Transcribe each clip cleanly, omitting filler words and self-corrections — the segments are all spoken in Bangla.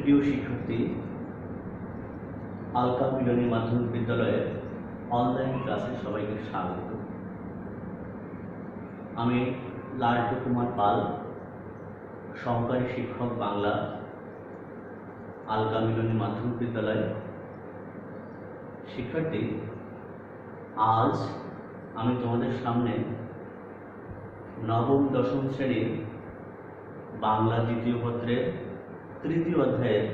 প্রিয় শিক্ষার্থী, আলকা মিলনী মাধ্যমিক বিদ্যালয়ের অনলাইন ক্লাসে সবাইকে স্বাগত। আমি লাল্টু কুমার পাল, সহকারী শিক্ষক বাংলা, আলকা মিলনী মাধ্যমিক বিদ্যালয়। শিক্ষার্থী, আজ আমি তোমাদের সামনে নবম দশম শ্রেণীর বাংলা দ্বিতীয় পত্রের তৃতীয় অধ্যায়ের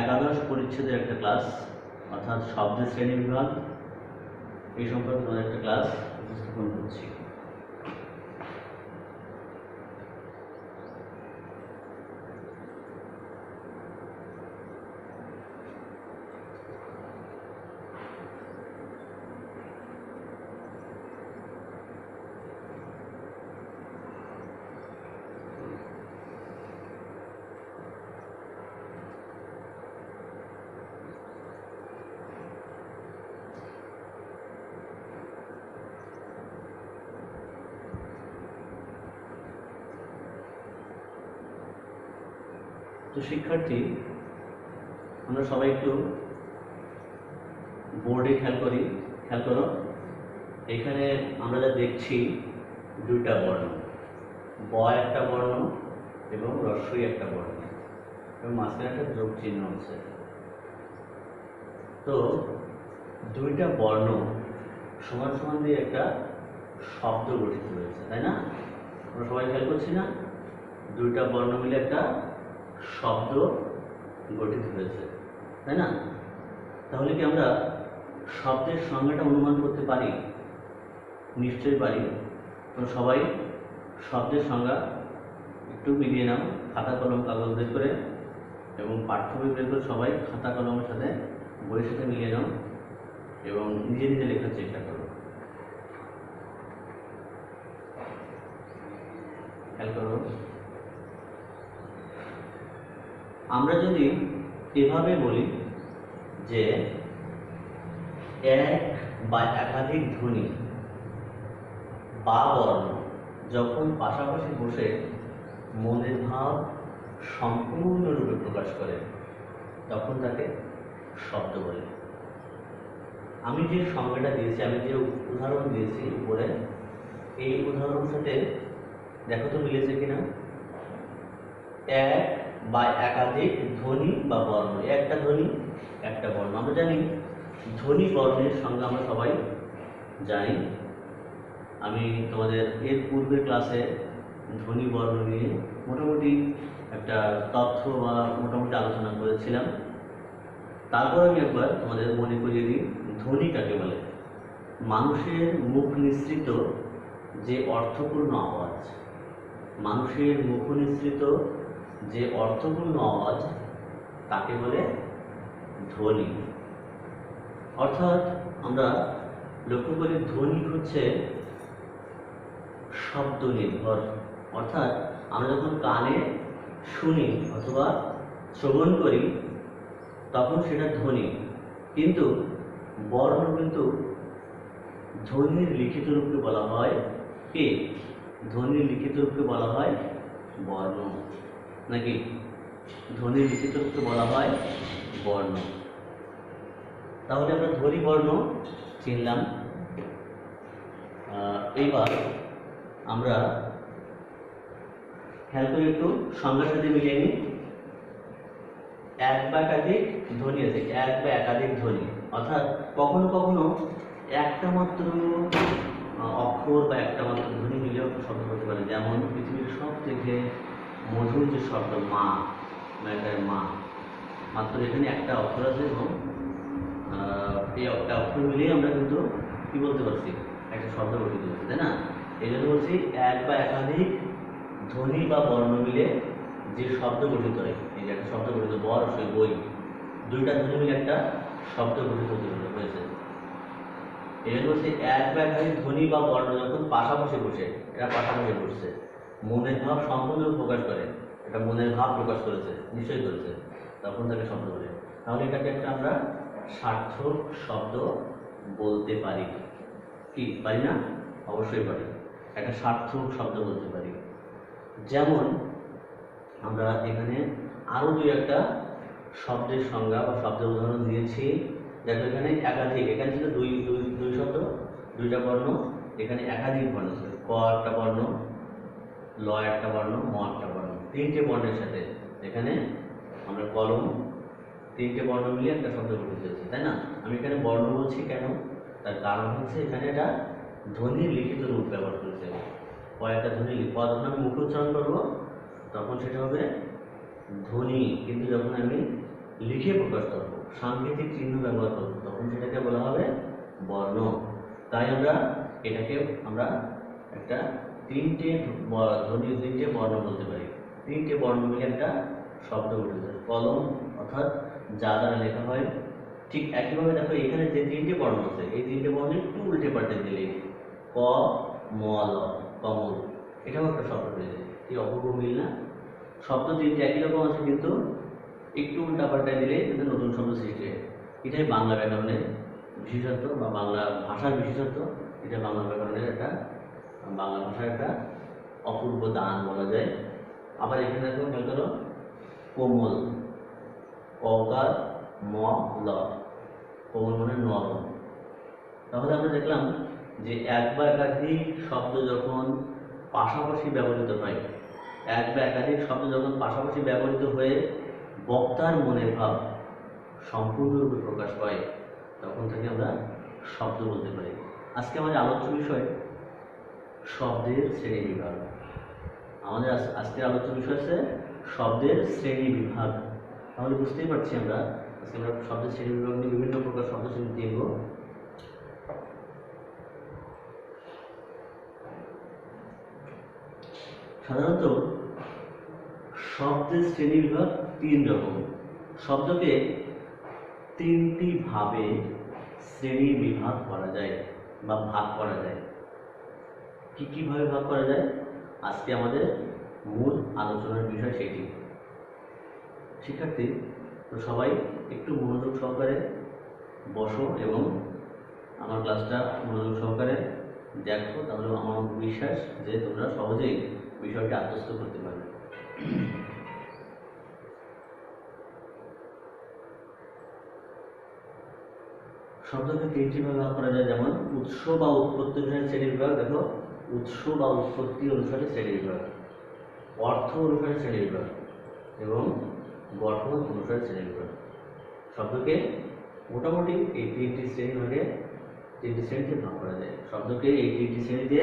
একাদশ পরিচ্ছেদের একটা ক্লাস, অর্থাৎ শব্দের শ্রেণী বিভাগ, এই সম্পর্কে তোমাদের একটা ক্লাস উপস্থাপন করছি। তো শিক্ষার্থী, আমরা সবাই একটু বোর্ডে খেয়াল করো। এখানে আমরা যা দেখছি দুইটা বর্ণ, ব একটা বর্ণ এবং রস্বই একটা বর্ণ, এবং মাঝখানে একটা যোগ চিহ্ন আছে। তো দুইটা বর্ণ সমান সমান দিয়ে একটা শব্দ গঠিত হয়েছে, তাই না? আমরা সবাই খেয়াল করছি না? দুইটা বর্ণ মিলে একটা শব্দ গঠিত হয়েছে, তাই না? তাহলে কি আমরা শব্দের সংজ্ঞাটা অনুমান করতে পারি? নিশ্চয়ই পারি। তো সবাই শব্দের সংজ্ঞা একটু মিলিয়ে নাও, খাতা কলম কাগজ বের করে এবং পাঠ্য বই বের করে সবাই খাতা কলমের সাথে বইয়ের সাথে মিলিয়ে নাও এবং নিজে নিজে লেখার চেষ্টা করো। খেয়াল করো, আমরা যদি এভাবে বলি যে এক বা একাধিক ধ্বনি বা বর্ণ যখন পাশাপাশি বসে মনের ভাব সম্পূর্ণরূপে প্রকাশ করে, তখন তাকে শব্দ বলে। আমি যে সংজ্ঞাটা দিয়েছি, আমি যে উদাহরণ দিয়েছি উপরে, এই উদাহরণের সাথে দেখো তো মিলেছে কিনা। এক বা একাধিক ধ্বনি বা বর্ণ, একটা ধ্বনি একটা বর্ণ। আমরা জানি ধ্বনি বর্ণের সংজ্ঞা আমরা সবাই জানি। আমি তোমাদের এর পূর্বের ক্লাসে ধ্বনি বর্ণ নিয়ে মোটামুটি একটা তথ্য বা মোটামুটি আলোচনা করেছিলাম। তারপর আমি একবার তোমাদের মনে করিয়ে দিই ধ্বনি কাকে বলে। মানুষের মুখ নিঃসৃত যে অর্থপূর্ণ আওয়াজ, মানুষের মুখ নিঃসৃত যে অর্থপূর্ণ আওয়াজ, তাকে বলে ধ্বনি। অর্থাৎ আমরা লক্ষ্য করি ধ্বনি হচ্ছে শব্দ নির্ভর। অর্থাৎ আমরা যখন কানে শুনি অথবা শ্রবণ করি তখন সেটা ধ্বনি, কিন্তু বর্ণ কিন্তু ধ্বনির লিখিত রূপকে বলা হয় কি? ধ্বনির লিখিত রূপকে বলা হয় বর্ণ, নাকি? ধ্বনির লিখিত রূপকে বলা হয় বর্ণ। তাহলে আমরা ধ্বনি বর্ণ চিনলাম। এইবার আমরা খেয়াল করে একটু সংজ্ঞার সাথে মিলিয়ে নিই। এক বা একাধিক ধ্বনি আছে, এক বা একাধিক ধ্বনি, অর্থাৎ কখনো কখনো একটা মাত্র অক্ষর বা একটা মাত্র ধ্বনি মিলেও শব্দ হতে পারে। যেমন পৃথিবীর সব থেকে মধুর যে শব্দ মা, মা, মাত্র এখানে একটা অক্ষর আছে এবং এই একটা অক্ষর মিলিয়ে আমরা কিন্তু কি বলতে পারছি? একটা শব্দ গঠিত হচ্ছে, তাই না? এই জন্য বলছি এক বা একাধিক ধ্বনি বা বর্ণ মিলে যে শব্দ গঠিত হয়, এই যে একটা শব্দ গঠিত, বর সেই বই, দুইটা ধ্বনি মিলে একটা শব্দ গঠিত হয়েছে। এই জন্য বলছি এক বা একাধিক ধ্বনি বা বর্ণ যখন পাশাপাশি বসে, এরা পাশাপাশি বসছে, মনের ভাব সম্পূর্ণ প্রকাশ করে, এটা মনের ভাব প্রকাশ করেছে, নিশ্চয়ই করেছে, তখন তাকে শব্দ বলে। তাহলে এটাকে একটা আমরা সার্থক শব্দ বলতে পারি কি? পারি না? অবশ্যই পারি। একটা সার্থক শব্দ বলতে পারি। যেমন আমরা এখানে আরও দুই একটা শব্দের সংজ্ঞা বা শব্দের উদাহরণ দিয়েছি। দেখো এখানে একাধিক, এখানে ছিল দুই দুই দুই শব্দ, দুইটা বর্ণ, এখানে একাধিক বর্ণ ছিল। ক একটা বর্ণ, ল একটা বর্ণ, ম একটা বর্ণ, তিনটে বর্ণের সাথে এখানে আমরা কলম, তিনটে বর্ণ মিলিয়ে একটা শব্দ বলতে চাইছি, তাই না? আমি এখানে বর্ণ বলছি কেন? তার কারণ হচ্ছে এখানে এটা ধ্বনির লিখিত রূপ ব্যবহার করেছে। কয়েকটা ধ্বনি, ক যখন আমি মুখে উচ্চারণ করবো তখন সেটা হবে ধ্বনি, কিন্তু যখন আমি লিখে প্রকাশ করবো, সাংকেতিক চিহ্ন ব্যবহার করবো, তখন সেটাকে বলা হবে বর্ণ। তাই আমরা এটাকে একটা তিনটে ধ্বনি, তিনটে বর্ণ বলতে পারি। তিনটে বর্ণ মিলে একটা শব্দ বলতে পারি। কলম অর্থাৎ যা দ্বারা লেখা হয়। ঠিক একইভাবে দেখো এখানে যে তিনটে বর্ণ আছে, এই তিনটে বর্ণ একটু উল্টে পাল্টে দিলে ক, ম, ল, কমল, এটাও একটা শব্দ হয়ে যায়। কি অপূর্ব মিল না? শব্দ তিনটে একই রকম আছে, কিন্তু একটু উল্টা পাল্টায় দিলে কিন্তু নতুন শব্দ সৃষ্টি হয়। এটাই বাংলা ব্যাকরণের বিশেষত্ব বা বাংলা ভাষার বিশেষত্ব। এটা বাংলা ব্যাকরণের একটা, বাংলা ভাষার একটা অপূর্ব দান বলা যায়। আবার এখানে দেখো খেয়াল করো, কোমল, ককার ম ল, কোমল মানে নরম। তাহলে আমরা দেখলাম যে এক বা একাধিক শব্দ যখন পাশাপাশি ব্যবহৃত হয়, এক বা একাধিক শব্দ যখন পাশাপাশি ব্যবহৃত হয়ে বক্তার মনের ভাব সম্পূর্ণরূপে প্রকাশ পায়, তখন থেকে আমরা শব্দ বলতে পারি। আজকে আমাদের আলোচ্য বিষয় শব্দের শ্রেণী বিভাগ। আমাদের আজকের আলোচ্য বিষয় হচ্ছে শব্দের শ্রেণী বিভাগ। তাহলে বুঝতেই পারছি আমরা আজকে আমরা শব্দের শ্রেণী বিভাগ নিয়ে বিভিন্ন প্রকার শব্দ শ্রেণী দেখব। সাধারণত শব্দের শ্রেণী বিভাগ তিন রকম। শব্দকে তিনটি ভাবে শ্রেণী বিভাগ করা যায় বা ভাগ করা যায়। কি কিভাবে ভাগ করা যায়? আজকে আমাদের মূল আলোচনার বিষয় সেটি। শিক্ষার্থী, তো সবাই একটু মনোযোগ সহকারে বসো এবং আমার ক্লাসটা মনোযোগ সহকারে দেখো, তাহলে আমার বিশ্বাস যে তোমরা সহজেই বিষয়টি আত্মস্থ করতে পারবে। শব্দকে তিনটি ভাগে ভাগ করা যায়, যেমন উৎস বা উৎপত্তি অনুসারে শ্রেণী বিভাগ। দেখো, উৎস বা উৎপত্তি অনুসারে শ্রেণী বিভাগ, অর্থ অনুসারে শ্রেণী বিভাগ এবং গঠন অনুসারে শ্রেণী বিভাগ। শব্দকে মোটামুটি এই তিনটি শ্রেণীতে ভাগ করা যায়। শব্দকে এই তিনটি শ্রেণীতে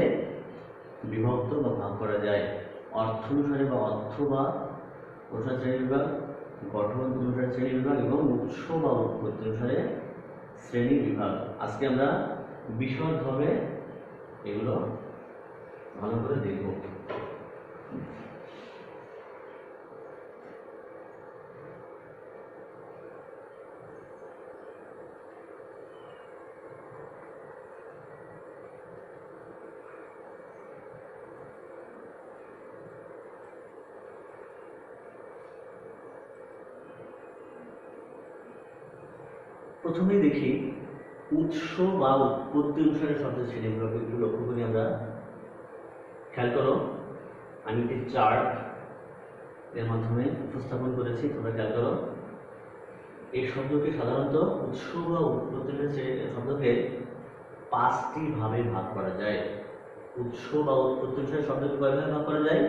বিভক্ত বা ভাগ করা যায়। অর্থ অনুসারে বা অর্থ বা অনুসারে শ্রেণী বিভাগ, গঠন অনুসারে শ্রেণী বিভাগ এবং উৎস বা উৎপত্তি অনুসারে শ্রেণী বিভাগ। আজকে আমরা বিশদভাবে এগুলো ভালো করে দেখব। প্রথমেই দেখি উৎস বা উৎপত্তি অনুসারে শব্দের শ্রেণীবিভাগ একটু লক্ষ্য করি আমরা। খেয়াল করো, আমি একটি চার্ট এর মাধ্যমে উপস্থাপন করেছি, তোমরা খেয়াল করো। এই শব্দকে সাধারণত উৎস বা উৎপত্তি শব্দকে পাঁচটি ভাবে ভাগ করা যায়। উৎস বা উৎপত্তি অনুসারে শব্দকে কয়ভাবে ভাগ করা যায়?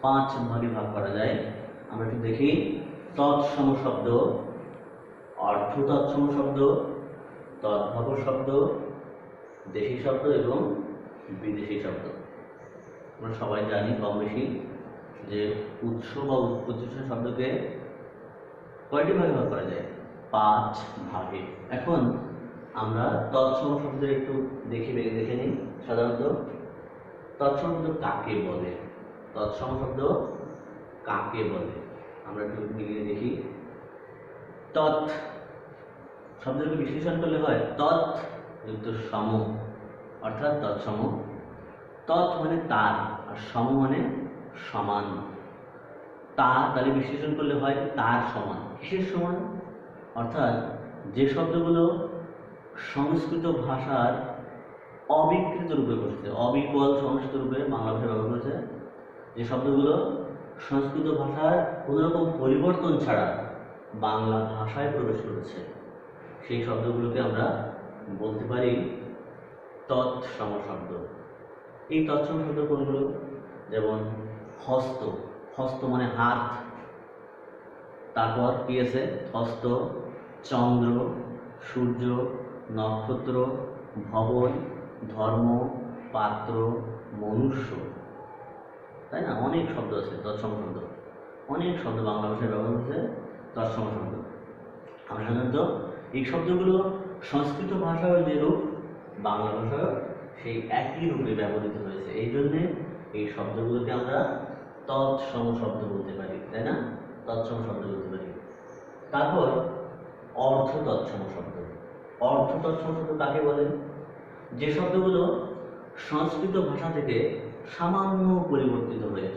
পাঁচ ভাগে ভাগ করা যায়। আমরা একটু দেখি। তৎসম শব্দ, অর্থ তৎসম শব্দ, তদ্ভব শব্দ, দেশি শব্দ এবং বিদেশি শব্দ। আমরা সবাই জানি কম বেশি যে উৎস বা উৎপত্তি শব্দকে কয়টি ভাগে ভাগ করা যায়? 5 ভাগে। এখন আমরা তৎসম শব্দের একটু দেখে নিই। সাধারণত তৎসম শব্দ কাকে বলে? তৎসম শব্দ কাকে বলে আমরা একটু মিলিয়ে দেখি। তৎ শব্দকে বিশ্লেষণ করলে হয় তৎ যুক্ত সম, অর্থাৎ তৎসম। তৎ মানে তার, আর সম মানে সমান। তাহলে বিশ্লেষণ করলে হয় তার সমান। কিসের সমান? অর্থাৎ যে শব্দগুলো সংস্কৃত ভাষার অবিকৃত রূপে বসেছে, অবিকল সংস্কৃত রূপে বাংলা ভাষায় ব্যবহার করেছে, যে শব্দগুলো সংস্কৃত ভাষার কোনো রকম পরিবর্তন ছাড়া বাংলা ভাষায় প্রবেশ করেছে, সেই শব্দগুলোকে আমরা বলতে পারি তৎসম শব্দ। এই তৎসম শব্দ কোনগুলো? যেমন হস্ত, হস্ত মানে হাত, তারপর কি আছে? হস্ত, চন্দ্র, সূর্য, নক্ষত্র, ভবন, ধর্ম, পাত্র, মনুষ্য, তাই না? অনেক শব্দ আছে তৎসম শব্দ, অনেক শব্দ বাংলা ভাষায় ব্যবহার হচ্ছে তৎসম শব্দ। আমরা সাধারণত এই শব্দগুলো সংস্কৃত ভাষায় যে রূপ, বাংলা ভাষায় সেই একই রূপে ব্যবহৃত হয়েছে, এই জন্যে এই শব্দগুলোকে আমরা তৎসম শব্দ বলতে পারি, তাই না? তৎসম শব্দ বলতে পারি। তারপর অর্থ তৎসম শব্দ। অর্থ তৎসম শব্দ কাকে বলে? যে শব্দগুলো সংস্কৃত ভাষা থেকে সামান্য পরিবর্তিত হয়ে,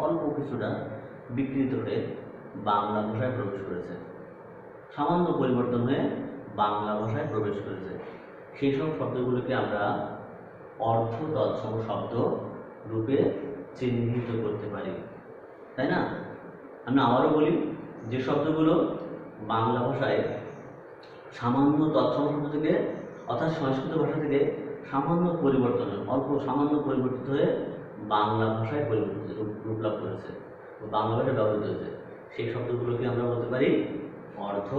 অল্প কিছুটা বিকৃত হয়ে বাংলা ভাষায় প্রবেশ করেছে, সামান্য পরিবর্তন হয়ে বাংলা ভাষায় প্রবেশ করেছে, সেই সব শব্দগুলোকে আমরা অর্থ তৎসম শব্দ রূপে চিহ্নিত করতে পারি, তাই না? আমি আবারও বলি, যে শব্দগুলো বাংলা ভাষায় সামান্য তৎসম শব্দ থেকে, অর্থাৎ সংস্কৃত ভাষা থেকে সামান্য পরিবর্তন, সামান্য পরিবর্তিত হয়ে বাংলা ভাষায় পরিবর্তিত রূপ লাভ করেছে, বাংলা ভাষায় ব্যবহৃত হয়েছে, সেই শব্দগুলোকে আমরা বলতে পারি অর্থ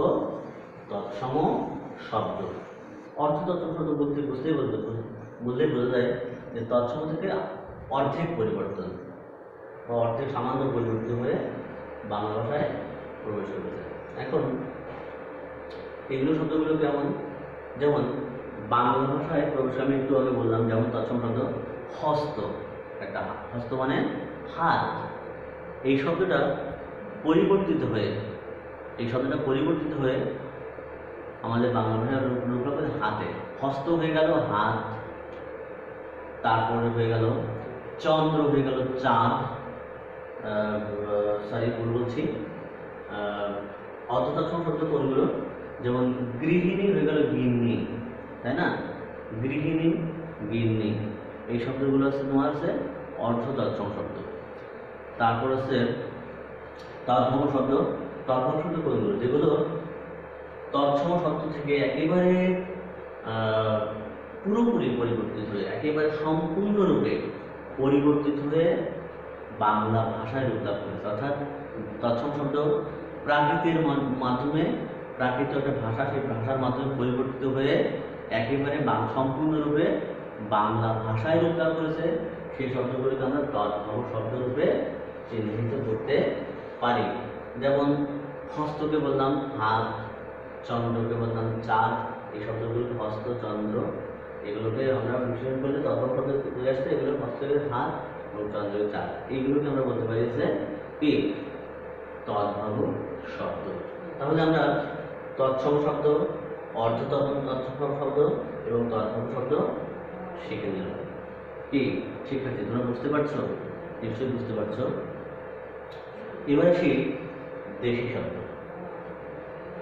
তৎসম শব্দ। অর্থ তৎসম শব্দ বুঝলেই বোঝা যায় যে তৎসম থেকে অর্ধেক পরিবর্তন বা অর্ধেক সামান্য পরিবর্তিত হয়ে বাংলা ভাষায় প্রবেশ করেছে। এখন এগুলো শব্দগুলো কেমন? যেমন বাংলা ভাষায় প্রবেশ, আমি একটু আগে বললাম, যেমন তৎসম শব্দ হস্ত, একটা হস্ত মানে হাত, এই শব্দটা পরিবর্তিত হয়ে, আমাদের বাংলা ভাষায় রূপ লাভ করে হাতে, হস্ত হয়ে গেল হাত, তারপরে হয়ে গেল চন্দ্র, হয়ে গেল চাঁদ, ভুল বলছি, অর্থ তৎসম শব্দ কোনগুলো? যেমন গৃহিণী হয়ে গেল গিন্নি, তাই না? গৃহিণী, গিন্নি, এই শব্দগুলো আছে তোমার আছে অর্থ তৎসম শব্দ। তারপর আছে তদ্ভব শব্দ। তদ্ভব শব্দ কোনগুলো? যেগুলো তৎসম শব্দ থেকে একেবারে পুরোপুরি পরিবর্তিত হয়ে, একেবারে সম্পূর্ণরূপে পরিবর্তিত হয়ে বাংলা ভাষায় রূপ লাভ করেছে। অর্থাৎ তৎসম শব্দ প্রাকৃতের মাধ্যমে, প্রাকৃত একটা ভাষা, সেই ভাষার মাধ্যমে পরিবর্তিত হয়ে একেবারে সম্পূর্ণরূপে বাংলা ভাষায় রূপ লাভ করেছে, সেই শব্দগুলিকে আমরা তদ্ভব শব্দ রূপে চিহ্নিত করতে পারি। যেমন হস্তকে বললাম হাত, চন্দ্রকে বললাম চাঁদ, এই শব্দগুলোকে হস্ত, চন্দ্র, এগুলোকে আমরা বিশেষ করলে তদ্ভব শব্দ চলে আসছে, এগুলো হস্তের হাত এবং চন্দ্রের চাঁদ, এইগুলোকে আমরা বলতে পারি যে কি তদ্ভব শব্দ। তাহলে আমরা তৎসম শব্দ, অর্থ তৎসম শব্দ এবং তদ্ভব শব্দ শিখে নিলাম। কি শিক্ষার্থী, তোমরা বুঝতে পারছো? নিশ্চয়ই বুঝতে পারছো। এবার আসি দেশি শব্দ।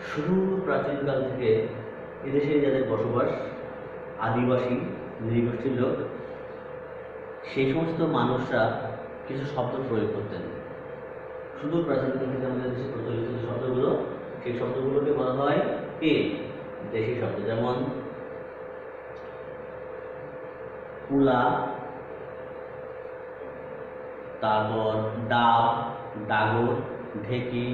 শুরু প্রাচীনকাল থেকে এদেশে যাদের বসবাস, আদিবাসী নৃগোষ্ঠীর লোক, সেই সমস্ত মানুষরা কিছু শব্দ প্রয়োগ করতেন। শুধু প্রাচীনকাল থেকে আমাদের দেশে প্রচলিত যে শব্দগুলো, সেই শব্দগুলোকে বলা হয় কি দেশি শব্দ। যেমন কুলা, তারপর ডাব, ডাগর, ঢেকি,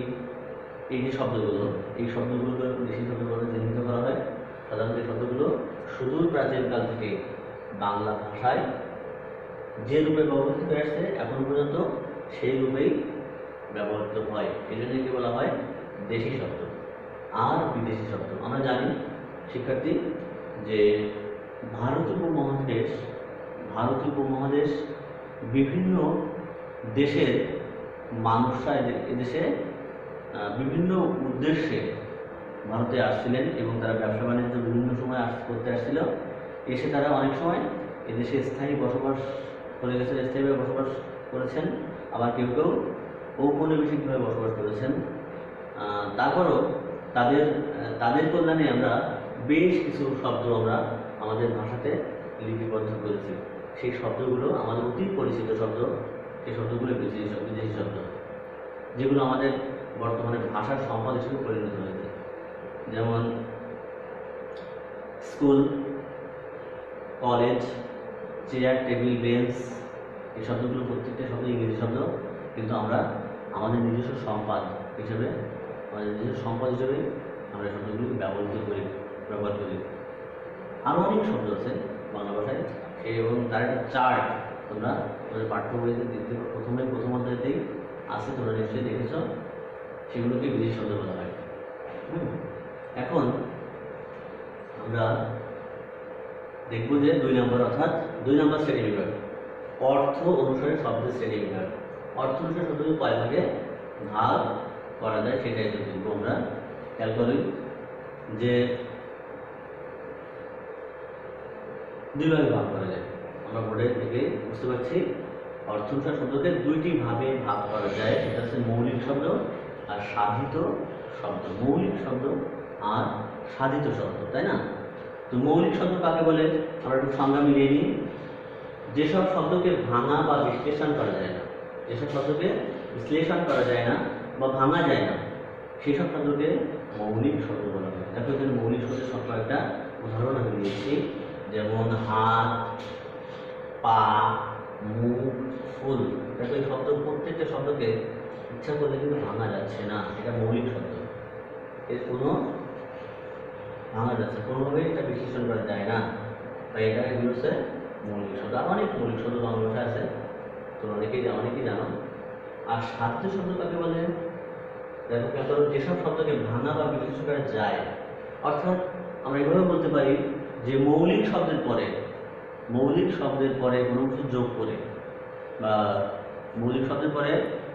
এই যে শব্দগুলো, এই শব্দগুলোকে দেশি শব্দ বলে চিহ্নিত করা হয়। সাধারণত এই শব্দগুলো সুদূর প্রাচীনকাল থেকে বাংলা ভাষায় যে রূপে ব্যবহৃত হয়ে আসছে এখন পর্যন্ত সেই রূপেই ব্যবহৃত হয়, এই জন্য কি বলা হয় দেশি শব্দ। আর বিদেশি শব্দ, আমরা জানি শিক্ষার্থী যে ভারতীয় উপমহাদেশ বিভিন্ন দেশের মানুষরা এদেশে বিভিন্ন উদ্দেশ্যে ভারতে আসছিলেন এবং তারা ব্যবসা বাণিজ্য বিভিন্ন সময় করতে আসছিল। এসে তারা অনেক সময় এদেশে স্থায়ী বসবাস করে গেছেন, স্থায়ীভাবে বসবাস করেছেন, আবার কেউ কেউ ঔপনিবেশিকভাবে বসবাস করেছেন। তারপরও তাদের কল্যাণে আমরা বেশ কিছু শব্দ আমরা আমাদের ভাষাতে লিপিবদ্ধ করেছি। সেই শব্দগুলো আমাদের অতি পরিচিত শব্দ, এই শব্দগুলো বিদেশি শব্দ, যেগুলো আমাদের বর্তমানে ভাষার সম্পদ হিসেবে পরিণত হয়েছে। যেমন school, college, chair, table, bench, এই শব্দগুলো প্রত্যেকটা শব্দ ইংরেজি শব্দ, কিন্তু আমরা আমাদের নিজস্ব সম্পদ হিসেবে আমরা এই শব্দগুলোকে ব্যবহার করি। আরও অনেক শব্দ আছে বাংলা ভাষায়, এবং তার একটা চার্ট তোমরা তোমাদের পাঠ্য বইতে প্রথম অধ্যায়তেই আছে, তোমরা নিশ্চয়ই দেখেছ। সেগুলোকে বিদেশি শব্দ বলা হয়। এখন আমরা দেখব যে 2 নম্বর, অর্থাৎ 2 নম্বর শ্রেণীবিভাগ, অর্থ অনুসারে শব্দের শ্রেণীবিভাগ। অর্থ অনুসারে শব্দকে কয় ভাগে ভাগ করা যায় সেটাই তো দেখবো আমরা। খেয়াল করি যে 2 ভাগে ভাগ করা যায়। আমরা বোর্ডে থেকে বুঝতে পারছি অর্থ অনুসারে শব্দকে 2টি ভাগে ভাগ করা যায়, সেটা হচ্ছে মৌলিক শব্দ আর সাধিত শব্দ। মৌলিক শব্দ আর সাধিত শব্দ, তাই না? তো মৌলিক শব্দ কাকে বলে আমরা একটু সংজ্ঞা মিলিয়ে নিই। যেসব শব্দকে ভাঙা বা বিশ্লেষণ করা যায় না, যেসব শব্দকে বিশ্লেষণ করা যায় না বা ভাঙা যায় না, সেসব শব্দকে মৌলিক শব্দ বলা হয়। দেখো এখানে মৌলিক শব্দের সব কয়েকটা উদাহরণ আমি দিয়েছি, যেমন হাত, পা, মুখ, ফুল। দেখো এই শব্দ প্রত্যেকটা শব্দকে ইচ্ছা করলে কিন্তু ভাঙা যাচ্ছে না, এটা মৌলিক শব্দ। এর কোনো ভাঙা যাচ্ছে, কোনোভাবেই এটা বিশ্লেষণ করা যায় না, তাই এটা এগুলো হচ্ছে মৌলিক শব্দ। আর অনেক মৌলিক শব্দ বাংলা ভাষায় আছে, তোমরা অনেকেই জানো। আর সাধিত শব্দ কাকে বলে? দেখো যেসব শব্দকে ভাঙা বা বিশ্লেষণ করা যায়, অর্থাৎ আমরা এভাবে বলতে পারি যে মৌলিক শব্দের পরে কোনো কিছু যোগ করে, বা মৌলিক শব্দের পরে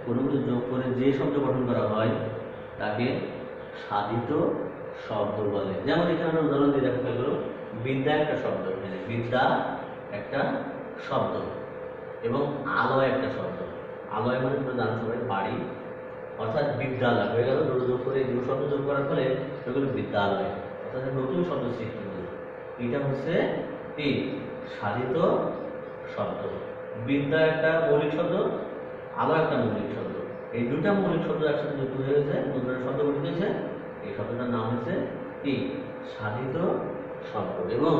কোনো কিছু যোগ করে যে শব্দ গঠন করা হয় তাকে সাধিত শব্দ বলে। যেমন এখানে আমরা উদাহরণ দিয়ে দেখো, বিদ্যা একটা শব্দ, এখানে বিদ্যা একটা শব্দ এবং আলয় একটা শব্দ। আলয় মানে তোমরা জানো সবাই বাড়ি, অর্থাৎ বিদ্যালয় হয়ে গেল। যোগ করে 2 শব্দ যোগ করার ফলে সেগুলো বিদ্যালয়, অর্থাৎ নতুন শব্দ সৃষ্টি হলো। এটা হচ্ছে কি সাধিত শব্দ। বিদ্যা একটা মৌলিক শব্দ, আলয় একটা মৌলিক শব্দ, এই 2টা মৌলিক শব্দ একসাথে যুক্ত হয়েছে, নতুন শব্দ গঠিত হয়েছে। এই শব্দটার নাম হচ্ছে কি সাধিত শব্দ। এবং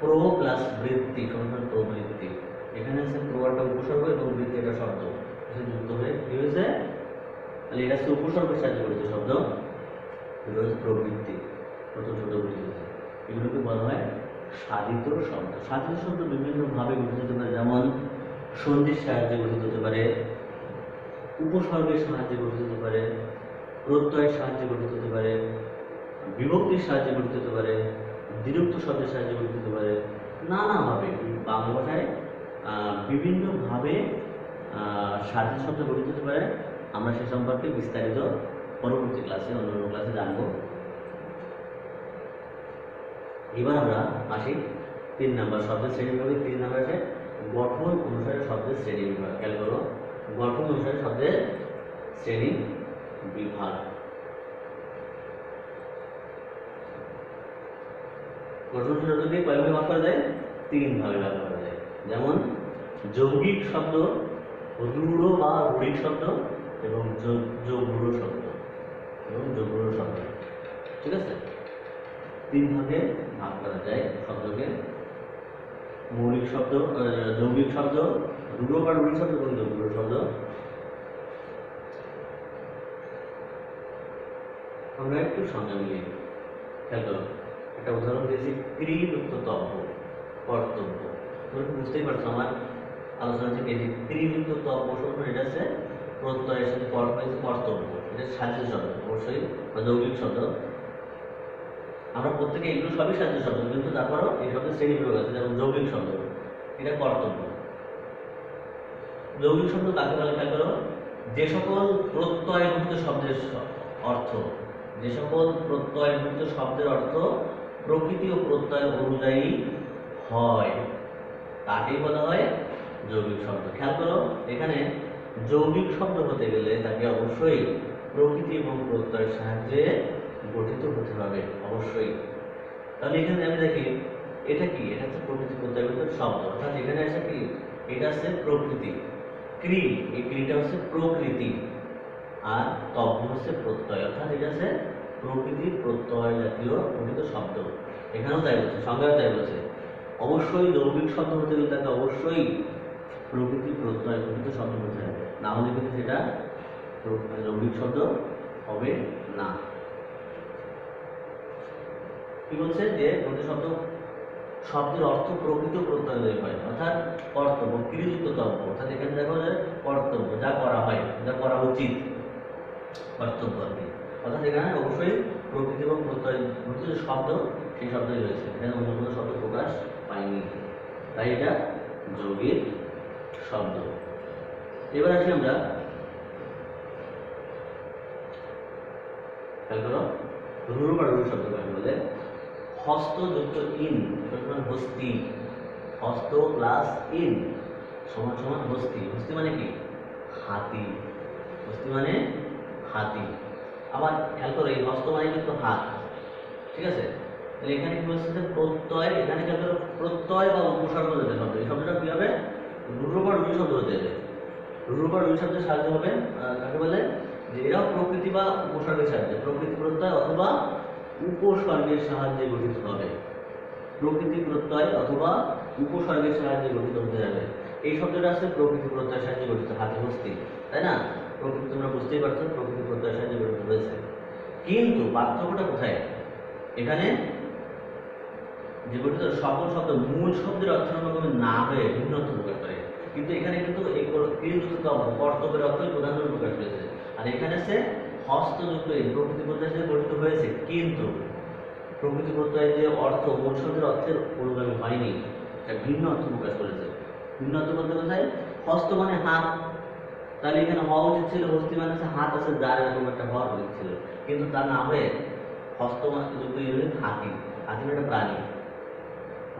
প্র প্লাস বৃত্তি সমান প্রবৃত্তি, এখানে হচ্ছে প্র একটা উপসর্গ এবং বৃত্তি একটা শব্দ যুক্ত হয়ে কি হয়েছে, তাহলে এটা হচ্ছে উপসর্গের সাহায্যে গঠিত শব্দ, এটা হচ্ছে প্রবৃত্তি, নতুন শব্দ গঠিত হয়েছে। এগুলোকে বলা হয় সাধিত শব্দ। সাধিত শব্দ বিভিন্নভাবে গঠিত হতে পারে, যেমন সন্ধির সাহায্যে গঠিত হতে পারে, উপসর্গের সাহায্যে গঠিত হতে পারে, প্রত্যয়ের সাহায্যে গঠিত হতে পারে, বিভক্তির সাহায্যে গঠিত হতে পারে, দ্বিরুক্ত শব্দের সাহায্যে গঠিত হতে পারে। নানাভাবে বাংলা ভাষায় বিভিন্নভাবে সাধিত শব্দ গঠিত হতে পারে। আমরা সে সম্পর্কে বিস্তারিত পরবর্তী ক্লাসে, অন্যান্য ক্লাসে জানবো। এবার আমরা আসি 3 নম্বর শব্দের শ্রেণীবিভাগে। 3 নম্বর আছে গঠন অনুসারে শব্দের শ্রেণীবিভাগ। খেয়াল করো, গঠন অনুসারে শব্দের শ্রেণী বিভাগ। গঠন শব্দকে কয় ভাগে ভাগ করা যায়? 3 ভাগে ভাগ করা যায়। যেমন যৌগিক শব্দ, রূঢ় বা রূঢ়িক শব্দ এবং যোগরূঢ় শব্দ ঠিক আছে? 3 ভাগে ভাগ করা যায় শব্দকে। মৌলিক শব্দ, যৌগিক শব্দ, রূঢ় বা রূঢ়িক শব্দ এবং যোগরূঢ় শব্দ। আমরা একটু সংজ্ঞা মিলিয়ে খেয়াল করো, একটা উদাহরণ দিয়েছি, ক্রিযুক্ত তব্য, কর্তব্য। তোমরা বুঝতেই পারছো আমার আলোচনা থেকে, যে ক্রিযুক্ত তব্য শব্দ, এটা হচ্ছে প্রত্যয়ের সাথে কর্ম হয়েছে কর্তব্য, এটা সাধিত শব্দ অবশ্যই বা যৌগিক শব্দ। আমরা প্রত্যেকে এগুলো সবই সাধিত শব্দ, কিন্তু তারপরও এই শব্দের শ্রেণী বিভাগ আছে। যেমন যৌগিক শব্দ, এটা কর্তব্য। যৌগিক শব্দ কাকে বলে? খেয়াল করো, যে সকল প্রত্যয়ভুক্ত শব্দের অর্থ, যে সকল প্রত্যয়ভুক্ত শব্দের অর্থ প্রকৃতি ও প্রত্যয় অনুযায়ী হয় তাকেই বলা হয় যৌগিক শব্দ। খেয়াল করো, এখানে যৌগিক শব্দ হতে গেলে তাকে অবশ্যই প্রকৃতি এবং প্রত্যয়ের সাহায্যে গঠিত হতে হবে, অবশ্যই। তাহলে এখানে আমি দেখি এটা কি, এটা হচ্ছে প্রকৃতি প্রত্যয়ভুক্ত শব্দ, অর্থাৎ এখানে আছে কি, এটা হচ্ছে প্রকৃতি, ক্রি, এই ক্রিটা হচ্ছে প্রকৃতি, আর তব্য হচ্ছে প্রত্যয়, অর্থাৎ এটা হচ্ছে প্রকৃতি প্রত্যয় জাতীয় গঠিত শব্দ। এখানেও তাই বলছে, সংজ্ঞাও তাই বলছে, অবশ্যই যৌগিক শব্দ হতে গেলে তাকে অবশ্যই প্রকৃতি প্রত্যয় গঠিত শব্দ হতে হবে, না হলে কিন্তু সেটা যৌগিক শব্দ হবে না। কি বলছে যে গঠিত শব্দ শব্দের অর্থ প্রকৃত প্রত্যয় দ্বয় হয়, অর্থাৎ কর্তব্য ক্রিয়াযুক্ত তব্য, অর্থাৎ এখানে দেখো যে কর্তব্য যা করা হয়, যা করা উচিত, কর্তব্য আর কি। অর্থাৎ এখানে অবশ্যই প্রকৃতি এবং প্রত্যয় গঠিত যে শব্দ সেই শব্দই রয়েছে, এখানে অন্য কোনো শব্দ প্রকাশ পায়নি, তাই এটা যৌগিক শব্দ। এবার আসি আমরা, খেয়াল করো রুরু বা রুরু শব্দ কাকে বলে। হস্তযুক্ত ইন সমান হস্তি, হস্ত প্লাস ইন সমান সমান হস্তি। হস্তি মানে কি? হাতি। হস্তি মানে হাতি। আবার খেয়াল করো এই হস্ত মানে কিন্তু হাত, ঠিক আছে? তাহলে এখানে কি বলছে যে প্রত্যয়, এখানে খেয়াল করো প্রত্যয় বা উপসর্গ যেতে শব্দ, এই শব্দটা কি হবে? রুরু বা রুরু শব্দ হতে হবে। রুরু বা রুরু শব্দের সাহায্য হবে কাকে বলে? যে এরাও প্রকৃতি বা উপসর্গের সাহায্যে, প্রকৃতি প্রত্যয় অথবা উপসর্গের সাহায্যে গঠিত হবে। প্রকৃতি প্রত্যয় অথবা উপসর্গের সাহায্যে গঠিত হতে যাবে। এই শব্দটা আছে প্রকৃতি প্রত্যয়ের সাহায্যে গঠিত, হাতি হস্তি, তাই না? প্রকৃতি তোমরা বুঝতেই পারছো প্রকৃতি প্রত্যয়ের সাহায্যে গঠিত হয়েছে, কিন্তু পার্থক্যটা কোথায়? এখানে যে গঠিত সকল শব্দ মূল শব্দের অর্থানুগমে না হয়ে ভিন্ন অর্থ প্রকাশ করে, কিন্তু এখানে কিন্তু এই ক্রিয়াযুক্ত কর্তব্যের অর্থই প্রধানভাবে প্রকাশ পেয়েছে। আর এখানে সে হস্তযুক্ত এই প্রকৃতি প্রত্যয় সাথে গঠিত হয়েছে, কিন্তু প্রকৃতি প্রত্যয় যে অর্থ মূল শব্দের অর্থের অনুগামী হয়নি, এটা ভিন্ন অর্থ প্রকাশ করেছে। ভিন্ন অর্থ বলতে কোথায়? হস্ত মানে হাত, তাহলে এখানে হওয়া উচিত ছিল হস্তি মানে হাত আছে যার, এরকম একটা হওয়া উচিত ছিল, কিন্তু তা না হয়ে হস্ত যুক্ত হাতি। হাতি একটা প্রাণী,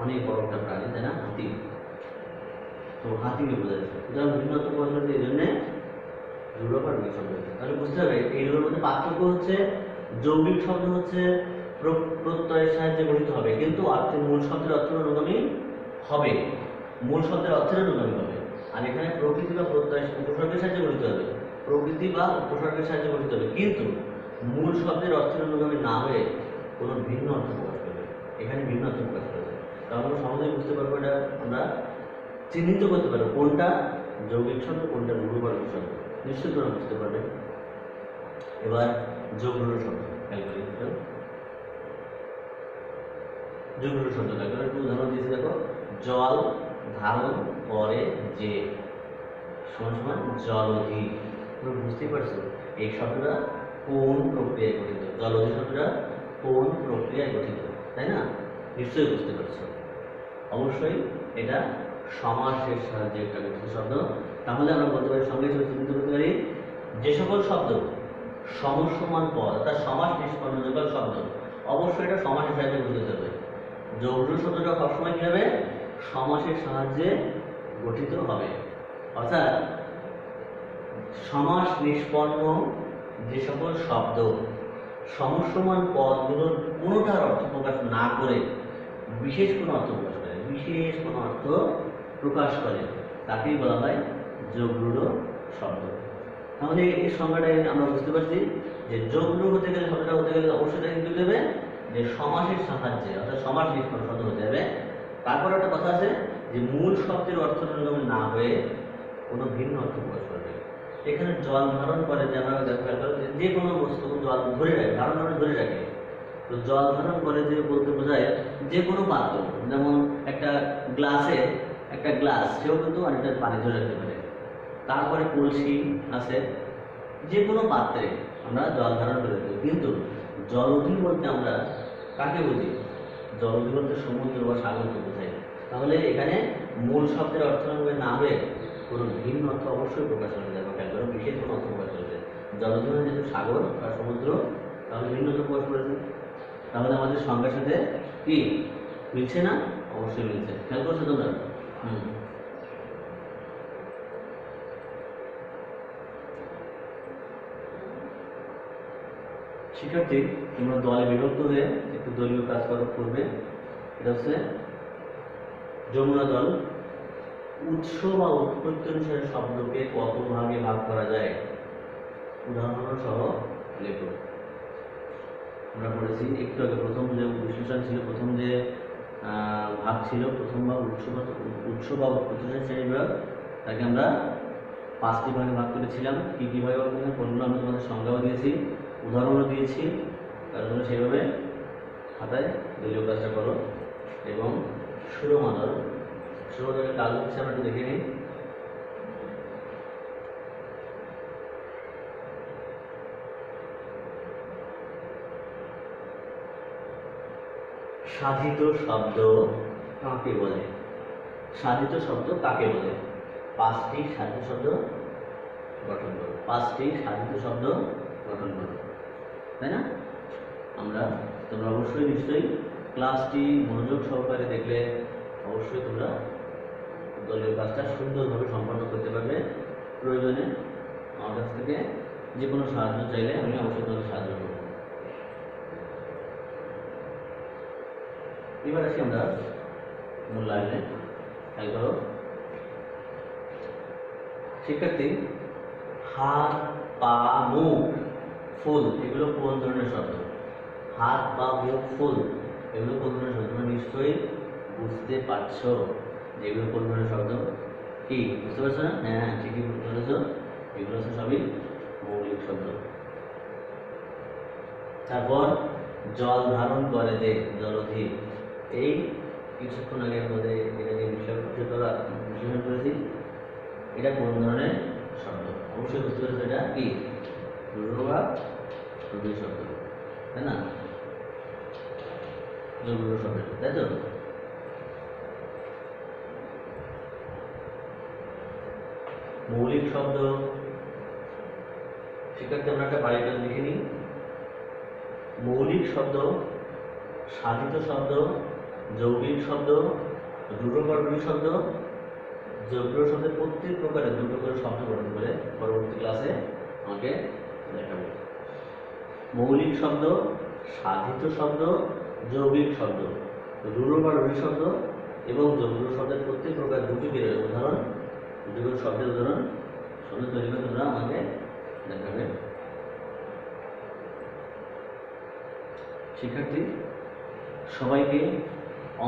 অনেক বড় একটা প্রাণী, তাই না? হাতি, তো হাতিকে বোঝাচ্ছে। সুতরাং ভিন্ন অর্থ প্রকাশ করতে এই জন্যে রুরু বা রুরু শব্দ হচ্ছে। তাহলে বুঝতে হবে এইগুলোর মধ্যে পার্থক্য হচ্ছে যৌগিক শব্দ হচ্ছে প্রত্যয়ের সাহায্যে গঠিত হবে, কিন্তু অর্থের মূল শব্দের অর্থের অনুগামী হবে, মূল শব্দের অর্থের অনুগামী হবে। আর এখানে প্রকৃতি বা প্রত্যয় উপসর্গের সাহায্যে গঠিত হবে, প্রকৃতি বা উপসর্গের সাহায্যে গঠিত হবে, কিন্তু মূল শব্দের অর্থের অনুগামী না হয়ে কোনো ভিন্ন অর্থ প্রকাশ করবে। এখানে ভিন্ন অর্থ প্রকাশ করবে, তাহলে আমরা সহজেই বুঝতে পারবো, এটা আমরা চিহ্নিত করতে পারবো কোনটা যৌগিক শব্দ কোনটা রুরু বা রুরু শব্দ, নিশ্চয়ই তোমরা বুঝতে পারবে। এবার যোগ রুরু শব্দ খেয়াল করি, যোগ রুরু শব্দ খেয়াল করে একটু উদাহরণ দিয়েছি দেখো, জল ধারণ করে যে সমান সমান জলধি। তোমরা বুঝতেই পারছো এই শব্দটা কোন প্রক্রিয়ায় গঠিত, জলধি শব্দটা কোন প্রক্রিয়ায় গঠিত, তাই না? নিশ্চয়ই বুঝতে পারছো। অবশ্যই এটা সমাসের সাহায্যে একটা গঠিত শব্দ। তাহলে আমরা বলতে পারি, সঙ্গে সঙ্গে চিন্তা করতে পারি, যে সকল শব্দ সমসমান পদ অর্থাৎ সমাস নিষ্পন্ন যুগল শব্দ, অবশ্যই এটা সমাসের সাহায্যে গঠিত হবে। যোগ রুরু শব্দটা সবসময় কি হবে? সমাসের সাহায্যে গঠিত হবে। অর্থাৎ সমাস নিষ্পন্ন যে সকল শব্দ সমসমান পদগুলোর কোনোটার অর্থ প্রকাশ না করে বিশেষ কোনো অর্থ প্রকাশ করে, বিশেষ কোনো অর্থ প্রকাশ করে, তাকেই বলা হয় যোগ রুরু শব্দ। তাহলে এই সংজ্ঞাটা আমরা বুঝতে পারছি যে যোগ রুরু হতে গেলে, শব্দটা হতে গেলে অবশ্যই এটা কিন্তু দেবে যে সমাসের সাহায্যে, অর্থাৎ সমাস নিষ্পন্ন শব্দ হতে হবে। তারপর একটা কথা আছে যে মূল শব্দের অর্থ অনুগামী না হয়ে কোনো ভিন্ন অর্থ প্রকাশ করবে। এখানে জল ধারণ করে, যে আমরা যে কোনো বস্তু জল ধরে রাখে, ধারণ করে ধরে রাখে, তো জল ধারণ করে যে বলতে বোঝায় যে কোনো পাত্র, যেমন একটা গ্লাসে একটা গ্লাস, সেও কিন্তু অনেকটা পানি ধরে রাখতে পারে। তারপরে কলসি আছে, যে কোনো পাত্রে আমরা জল ধারণ করে থাকি, কিন্তু জলধি বলতে আমরা কাকে বুঝি? জলধি বলতে সমুদ্র বা সাগরকে বোঝাই। তাহলে এখানে মূল শব্দের অর্থ না হয়ে কোনো ভিন্ন অর্থ অবশ্যই প্রকাশ করা যাবে, কারণ বিশেষ কোনো অর্থ প্রকাশ করেছে। জলধি মানে যেহেতু সাগর বা সমুদ্র, তাহলে ভিন্ন অর্থ প্রকাশ করেছে। তাহলে আমাদের সংজ্ঞার সাথে কি মিলছে না? অবশ্যই মিলছে। খেয়াল করছো তোমরা? শিক্ষার্থী, তোমরা দলে বিভক্ত হয়ে একটু দলীয় কাজ করবে। এটা হচ্ছে যমুনা দল, উৎস বা উৎপত্তি অনুসারে শব্দকে কত ভাগে ভাগ করা যায় উদাহরণ সহ লেখো। আমরা পড়েছি একটু আগে প্রথম যে বিশ্লেষণ ছিল, প্রথম যে ভাগ ছিল, প্রথম ভাগ উৎস বা উৎপত্তি শ্রেণী বিভাগ, তাকে আমরা 5টি ভাগে ভাগ করেছিলাম। কী কী ভাগে ভাগ করেছিলাম কোনগুলো আমি তোমাদের সংজ্ঞাও দিয়েছি, উদাহরণও দিয়েছি। তার জন্য সেইভাবে খাতায় দলীয় কাজটা করো। এবং সুরমাদল, সুরমাদলের কাজ হচ্ছে আমরা একটু দেখে নিই। সাধিত শব্দ কাকে বলে? সাধিত শব্দ কাকে বলে? 5টি সাধিত শব্দ গঠন করো, 5টি সাধিত শব্দ গঠন করো, তাই না? তোমরা অবশ্যই নিশ্চয়ই ক্লাসটি মনোযোগ সহকারে দেখলে অবশ্যই তোমরা দলীয় কাজটা সুন্দরভাবে সম্পন্ন করতে পারবে। প্রয়োজনে আমার কাছ থেকে যে কোনো সাহায্য চাইলে আমি অবশ্যই তোমাকে সাহায্য করব। এবার আসি আমরা মূল্যায়নে। খেয়াল করো শিক্ষার্থী, হাত, পা, মুখ, ফুল এগুলো কোন ধরনের শব্দ? হাত, পা, মুখ, ফুল এগুলো কোন ধরনের শব্দ? তোমরা নিশ্চয়ই বুঝতে পারছো যে এগুলো কোন ধরনের শব্দ। কি বুঝতে পারছো না? হ্যাঁ, ঠিকই বুঝতে পেরেছো। এগুলো হচ্ছে সবই মৌলিক শব্দ। তারপর জল ধারণ করে যে জলধি, এই কিছুক্ষণ আগে আমাদের এটা নিয়ে বিশ্লেষণ করেছি। এটা কোন ধরনের শব্দ? অবশ্যই বুঝতে পেরেছো এটা কি রূঢ় শব্দ, তাই না? রূঢ় শব্দ, তাই তো? মৌলিক শব্দ শিক্ষার্থী আমরা একটা বাড়িটা লিখে নিই। মৌলিক শব্দ, সাধিত শব্দ, যৌগিক শব্দ, রূঢ় শব্দ, যৌগিক শব্দের প্রত্যেক প্রকারের দুটো করে শব্দ গঠন করে পরবর্তী ক্লাসে আমাকে দেখাবো। মৌলিক শব্দ, সাধিত শব্দ, যৌগিক শব্দ, রূঢ় শব্দ এবং যৌগিক শব্দের প্রত্যেক প্রকার দুটি করে উদাহরণ, দুটি করে শব্দের উদাহরণ শব্দ তৈরি করে তোমরা আমাকে দেখাবে। শিক্ষার্থী সবাইকে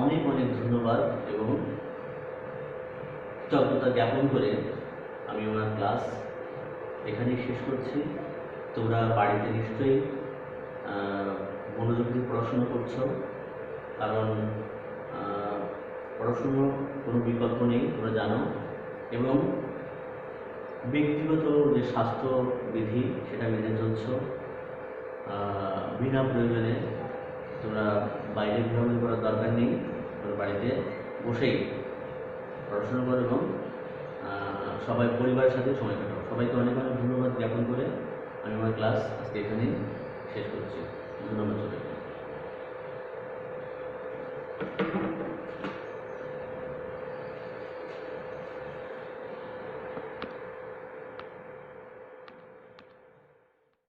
অনেক অনেক ধন্যবাদ এবং কৃতজ্ঞতা জ্ঞাপন করে আমি আমার ক্লাস এখানেই শেষ করছি। তোমরা বাড়িতে নিশ্চয়ই মনোযোগ দিয়ে পড়াশুনো করছো, কারণ পড়াশুনোর কোনো বিকল্প নেই, তোমরা জানো। এবং ব্যক্তিগত যে স্বাস্থ্যবিধি সেটা মেনে চলছ। বিনা প্রয়োজনে তোমরা বাইরে ভ্রমণ করার দরকার নেই, তোমরা বাড়িতে বসেই পড়াশোনা করো এবং সবাই পরিবারের সাথে সময় কাটাও। সবাইকে অনেক অনেক ধন্যবাদ জ্ঞাপন করে আমি আমার ক্লাস আজকে এখানেই শেষ করছি। ধন্যবাদ সবাইকে।